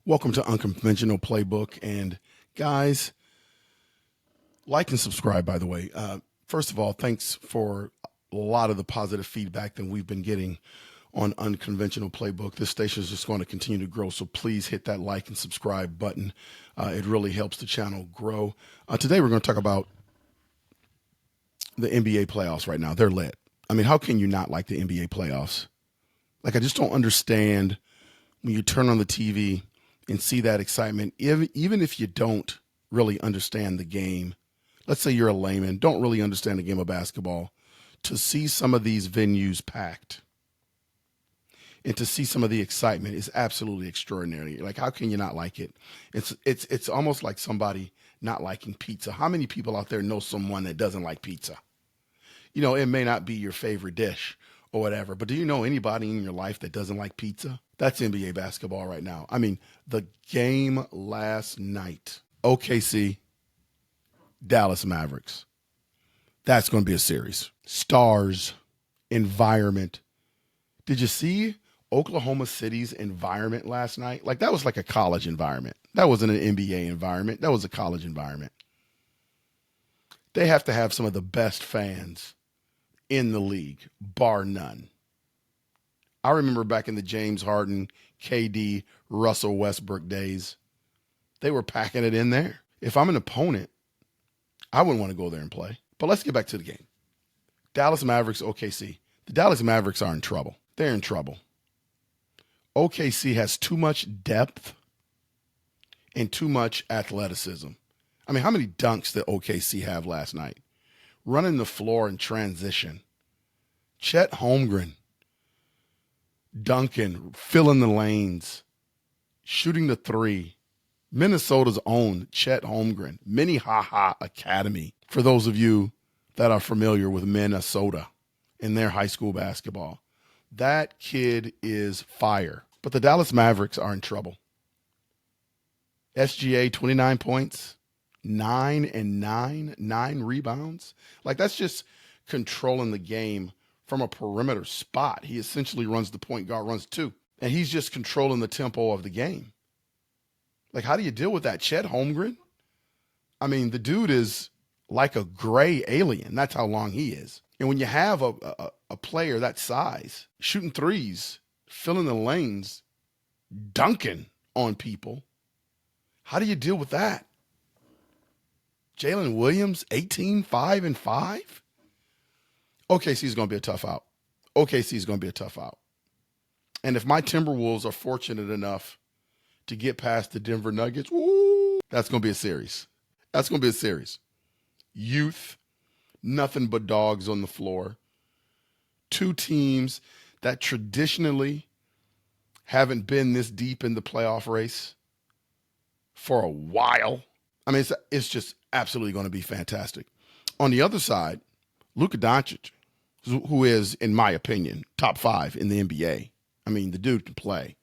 Welcome to Unconventional Playbook. And guys, like and subscribe, by the way. First of all, thanks for a lot of the positive feedback that we've been getting on Unconventional Playbook. This station is just going to continue to grow, so please hit that like and subscribe button. It really helps the channel grow. Today, we're going to talk about the NBA playoffs right now. They're lit. I mean, how can you not like the NBA playoffs? Like, I just don't understand when you turn on the TV and see that excitement, even if you don't really understand the game. Let's say you're a layman, don't really understand the game of basketball, to see some of these venues packed and to see some of the excitement is absolutely extraordinary. Like, how can you not like it? It's almost like somebody not liking pizza. How many people out there know someone that doesn't like pizza? You know, it may not be your favorite dish or whatever, but do you know anybody in your life that doesn't like pizza? That's NBA basketball right now. I mean, the game last night, OKC, Dallas Mavericks. That's going to be a series. Stars, environment. Did you see Oklahoma City's environment last night? Like, that was like a college environment. That wasn't an NBA environment. That was a college environment. They have to have some of the best fans in the league, bar none. I remember back in the James Harden, KD, Russell Westbrook days, they were packing it in there. If I'm an opponent, I wouldn't want to go there and play. But let's get back to the game. Dallas Mavericks, OKC. The Dallas Mavericks are in trouble. They're in trouble. OKC has too much depth and too much athleticism. I mean, how many dunks did OKC have last night? Running the floor in transition. Chet Holmgren, dunking, filling the lanes, shooting the three. Minnesota's own Chet Holmgren, Minnehaha Academy, for those of you that are familiar with Minnesota in their high school basketball. That kid is fire. But the Dallas Mavericks are in trouble. SGA, 29 points, 9 rebounds. Like, that's just controlling the game from a perimeter spot. He essentially runs the point guard, runs two, and he's just controlling the tempo of the game. Like, how do you deal with that? Chet Holmgren? I mean, the dude is like a gray alien. That's how long he is. And when you have a player that size, shooting threes, filling the lanes, dunking on people, how do you deal with that? Jalen Williams, 18, 5, and 5? OKC is going to be a tough out. OKC is going to be a tough out. And if my Timberwolves are fortunate enough to get past the Denver Nuggets, woo, that's going to be a series. That's going to be a series. Youth, nothing but dogs on the floor. Two teams that traditionally haven't been this deep in the playoff race for a while. I mean, it's just absolutely going to be fantastic. On the other side, Luka Doncic, who is, in my opinion, top 5 in the NBA. I mean, the dude can play.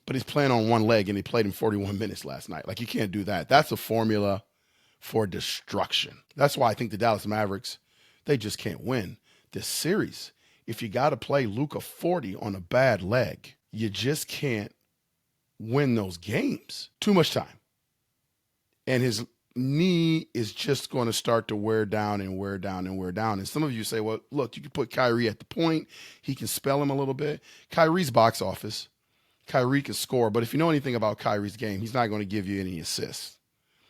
But he's playing on one leg, and he played in 41 minutes last night. Like, you can't do that. That's a formula for destruction. That's why I think the Dallas Mavericks, they just can't win this series. If you got to play Luka 40 on a bad leg, you just can't win those games. Too much time. And his knee is just going to start to wear down and wear down and wear down. And some of you say, well, look, you can put Kyrie at the point. He can spell him a little bit. Kyrie's box office. Kyrie can score. But if you know anything about Kyrie's game, he's not going to give you any assists.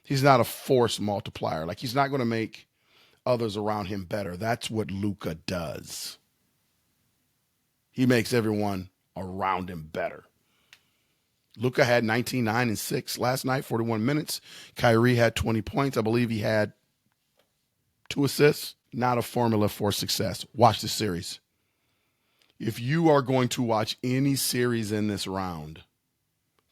He's not a force multiplier. Like, he's not going to make others around him better. That's what Luka does. He makes everyone around him better. Luka had 19, 9, and 6 last night, 41 minutes. Kyrie had 20 points. I believe he had 2 assists. Not a formula for success. Watch the series. If you are going to watch any series in this round,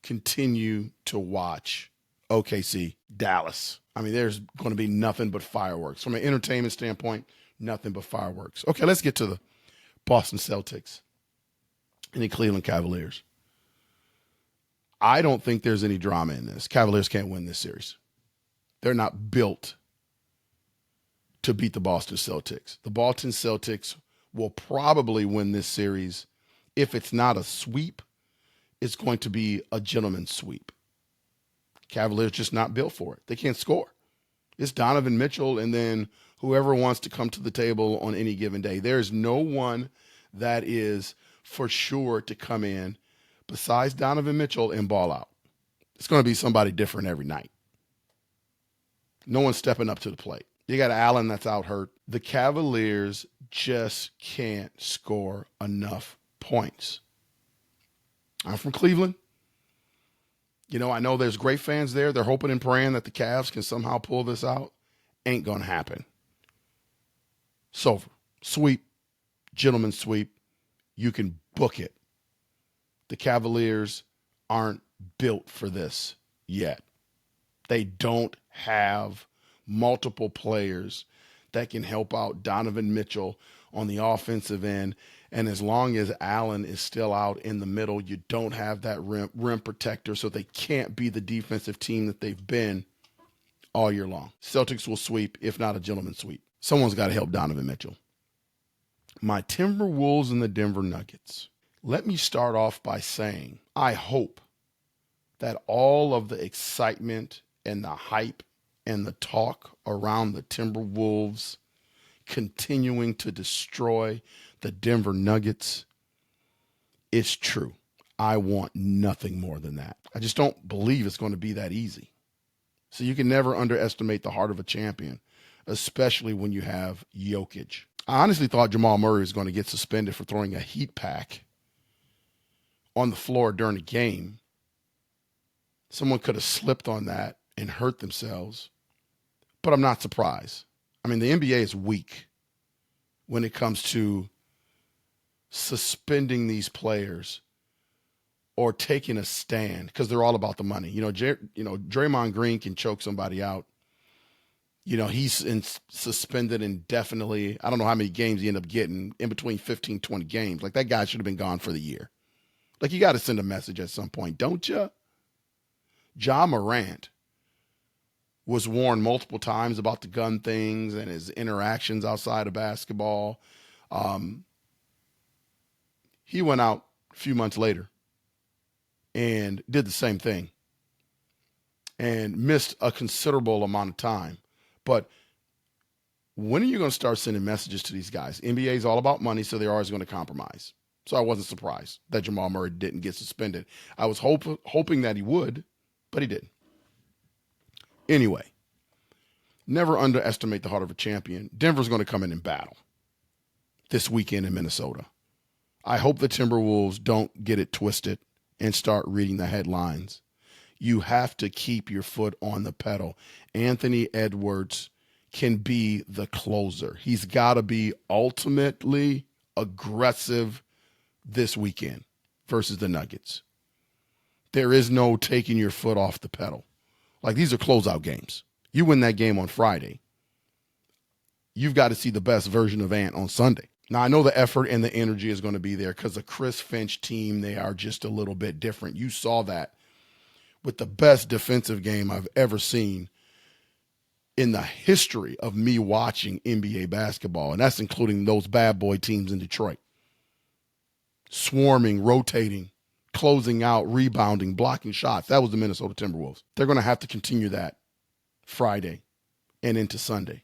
continue to watch OKC, Dallas. I mean, there's going to be nothing but fireworks. From an entertainment standpoint, nothing but fireworks. Okay, let's get to the Boston Celtics and the Cleveland Cavaliers. I don't think there's any drama in this. Cavaliers can't win this series. They're not built to beat the Boston Celtics. The Boston Celtics will probably win this series. If it's not a sweep, it's going to be a gentleman's sweep. Cavaliers just not built for it. They can't score. It's Donovan Mitchell and then whoever wants to come to the table on any given day. There's no one that is for sure to come in besides Donovan Mitchell and ball out. It's going to be somebody different every night. No one's stepping up to the plate. You got Allen that's out hurt. The Cavaliers just can't score enough points. I'm from Cleveland. You know, I know there's great fans there. They're hoping and praying that the Cavs can somehow pull this out. Ain't going to happen. It's over. Sweep. Gentleman's sweep. You can book it. The Cavaliers aren't built for this yet. They don't have multiple players that can help out Donovan Mitchell on the offensive end. And as long as Allen is still out in the middle, you don't have that rim protector, so they can't be the defensive team that they've been all year long. Celtics will sweep, if not a gentleman's sweep. Someone's got to help Donovan Mitchell. My Timberwolves and the Denver Nuggets. Let me start off by saying I hope that all of the excitement and the hype and the talk around the Timberwolves continuing to destroy the Denver Nuggets is true. I want nothing more than that. I just don't believe it's going to be that easy. So you can never underestimate the heart of a champion, especially when you have Jokic. I honestly thought Jamal Murray was going to get suspended for throwing a heat pack on the floor during a game. Someone could have slipped on that and hurt themselves, but I'm not surprised. I mean, the NBA is weak when it comes to suspending these players or taking a stand because they're all about the money. Draymond Green can choke somebody out. He's suspended indefinitely. I don't know how many games he ended up getting, in between 15, 20 games. Like, that guy should have been gone for the year. Like, you got to send a message at some point, don't you? Ja Morant was warned multiple times about the gun things and his interactions outside of basketball. He went out a few months later and did the same thing and missed a considerable amount of time. But when are you going to start sending messages to these guys? NBA is all about money, so they're always going to compromise. So I wasn't surprised that Jamal Murray didn't get suspended. I was hoping that he would, but he didn't. Anyway, never underestimate the heart of a champion. Denver's going to come in and battle this weekend in Minnesota. I hope the Timberwolves don't get it twisted and start reading the headlines. You have to keep your foot on the pedal. Anthony Edwards can be the closer. He's got to be ultimately aggressive this weekend versus the Nuggets. There is no taking your foot off the pedal. Like, these are closeout games. You win that game on Friday, you've got to see the best version of Ant on Sunday. Now, I know the effort and the energy is going to be there because the Chris Finch team, they are just a little bit different. You saw that with the best defensive game I've ever seen in the history of me watching NBA basketball, and that's including those bad boy teams in Detroit. Swarming, rotating, closing out, rebounding, blocking shots. That was the Minnesota Timberwolves. They're going to have to continue that Friday and into Sunday.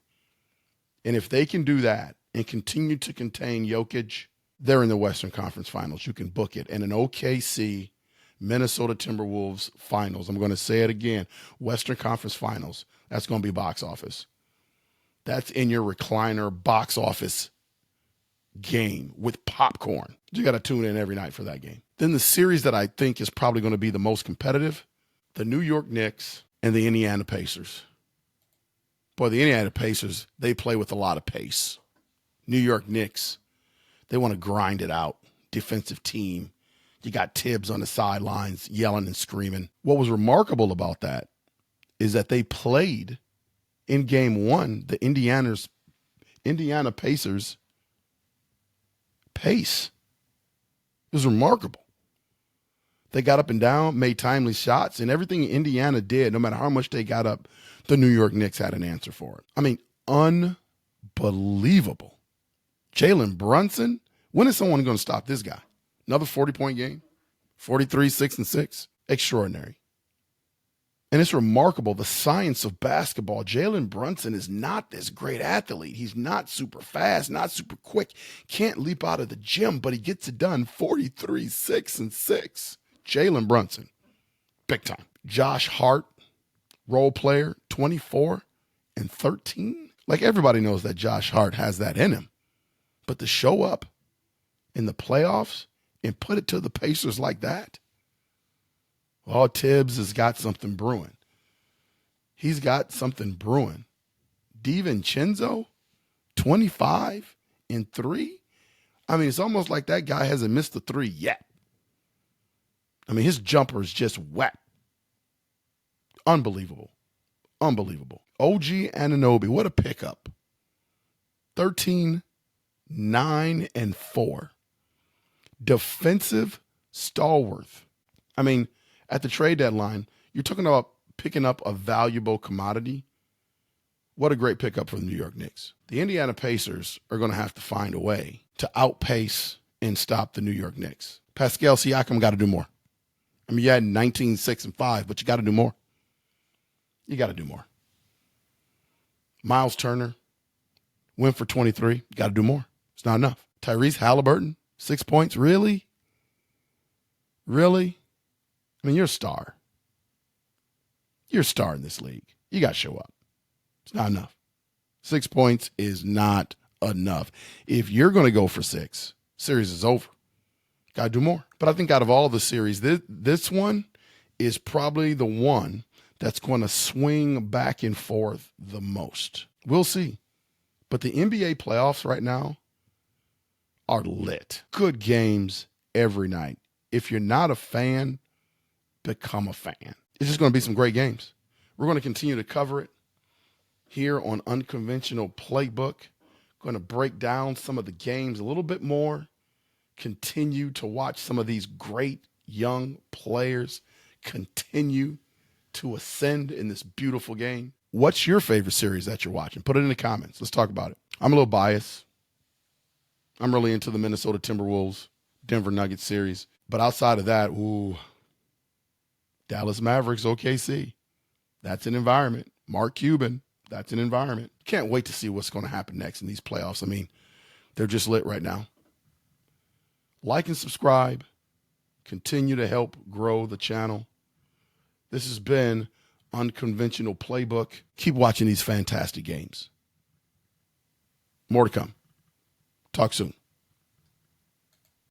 And if they can do that and continue to contain Jokic, they're in the Western Conference Finals. You can book it. And an OKC Minnesota Timberwolves Finals. I'm going to say it again. Western Conference Finals. That's going to be box office. That's in your recliner box office game with popcorn. You got to tune in every night for that game. Then the series that I think is probably going to be the most competitive, the New York Knicks and the Indiana Pacers. Boy, the Indiana Pacers, they play with a lot of pace. New York Knicks, they want to grind it out. Defensive team. You got Tibbs on the sidelines yelling and screaming. What was remarkable about that is that they played in game one, the Indiana Pacers pace. It was remarkable. They got up and down, made timely shots, and everything Indiana did, no matter how much they got up, the New York Knicks had an answer for it. I mean, unbelievable. Jalen Brunson, when is someone going to stop this guy? Another 40-point game? 43, 6-6. Extraordinary. And it's remarkable, the science of basketball. Jalen Brunson is not this great athlete. He's not super fast, not super quick, can't leap out of the gym, but he gets it done. 43, 6-6. Jalen Brunson, big time. Josh Hart, role player, 24 and 13. Like, everybody knows that Josh Hart has that in him. But to show up in the playoffs and put it to the Pacers like that, well, Tibbs has got something brewing. He's got something brewing. DiVincenzo, 25 and 3. I mean, it's almost like that guy hasn't missed a three yet. I mean, his jumper is just wet. Unbelievable. Unbelievable. OG Anunoby, what a pickup. 13, 9, and 4. Defensive stalwart. I mean, at the trade deadline, you're talking about picking up a valuable commodity. What a great pickup for the New York Knicks. The Indiana Pacers are going to have to find a way to outpace and stop the New York Knicks. Pascal Siakam got to do more. I mean, you had 19, 6, and 5, but you got to do more. You got to do more. Miles Turner went for 23. You got to do more. It's not enough. Tyrese Halliburton, 6 points. Really? Really? I mean, you're a star. You're a star in this league. You got to show up. It's not enough. 6 points is not enough. If you're going to go for 6, series is over. Got to do more. But I think out of all the series, this one is probably the one that's going to swing back and forth the most. We'll see. But the NBA playoffs right now are lit. Good games every night. If you're not a fan, become a fan. It's just going to be some great games. We're going to continue to cover it here on Unconventional Playbook. Going to break down some of the games a little bit more. Continue to watch some of these great young players continue to ascend in this beautiful game. What's your favorite series that you're watching? Put it in the comments. Let's talk about it. I'm a little biased. I'm really into the Minnesota Timberwolves, Denver Nuggets series. But outside of that, Dallas Mavericks, OKC. That's an environment. Mark Cuban, that's an environment. Can't wait to see what's going to happen next in these playoffs. I mean, they're just lit right now. Like and subscribe. Continue to help grow the channel. This has been Unconventional Playbook. Keep watching these fantastic games. More to come. Talk soon.